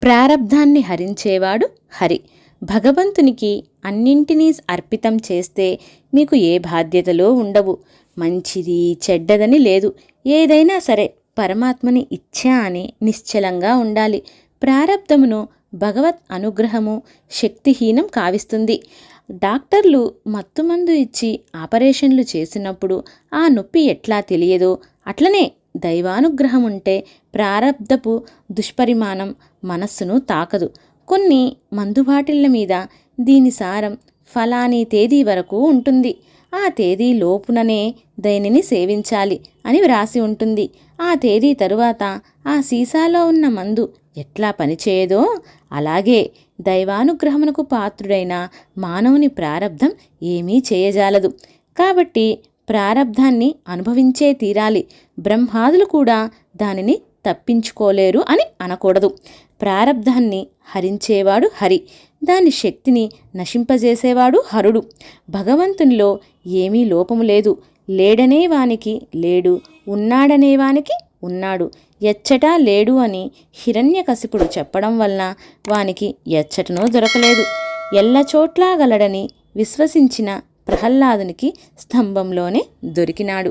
ప్రారబ్ధాన్ని హరించేవాడు హరి. భగవంతునికి అన్నింటినీ అర్పితం చేస్తే మీకు ఏ బాధ్యతలో ఉండవు. మంచిది చెడ్డదని లేదు, ఏదైనా సరే పరమాత్మని ఇచ్చా అని నిశ్చలంగా ఉండాలి. ప్రారబ్ధమును భగవత్ అనుగ్రహము శక్తిహీనం కావిస్తుంది. డాక్టర్లు మత్తుమందు ఇచ్చి ఆపరేషన్లు చేసినప్పుడు ఆ నొప్పి ఎట్లా తెలియదో అట్లనే దైవానుగ్రహం ఉంటే ప్రారబ్ధపు దుష్పరిమాణం మనస్సును తాకదు. కొన్ని మందుబాటిళ్ల మీద దీని సారం ఫలానీ తేదీ వరకు ఉంటుంది, ఆ తేదీ లోపుననే దేనిని సేవించాలి అని వ్రాసి ఉంటుంది. ఆ తేదీ తరువాత ఆ సీసాలో ఉన్న మందు ఎట్లా పనిచేయదో అలాగే దైవానుగ్రహమునకు పాత్రుడైన మానవుని ప్రారబ్ధం ఏమీ చేయజాలదు. కాబట్టి ప్రారబ్ధాన్ని అనుభవించే తీరాలి. బ్రహ్మాదులు కూడా దానిని తప్పించుకోలేరు అని అనకూడదు. ప్రారబ్ధాన్ని హరించేవాడు హరి, దాని శక్తిని నశింపజేసేవాడు హరుడు. భగవంతునిలో ఏమీ లోపము లేదు. లేడనేవానికి లేడు, ఉన్నాడనేవానికి ఉన్నాడు, ఎచ్చటా లేడు అని హిరణ్యకశిపుడు చెప్పడం వలన వానికి ఎచ్చటనో దొరకలేదు. ఎల్లచోట్లా గలడని విశ్వసించిన ప్రహ్లాదునికి స్తంభంలోనే దొరికినాడు.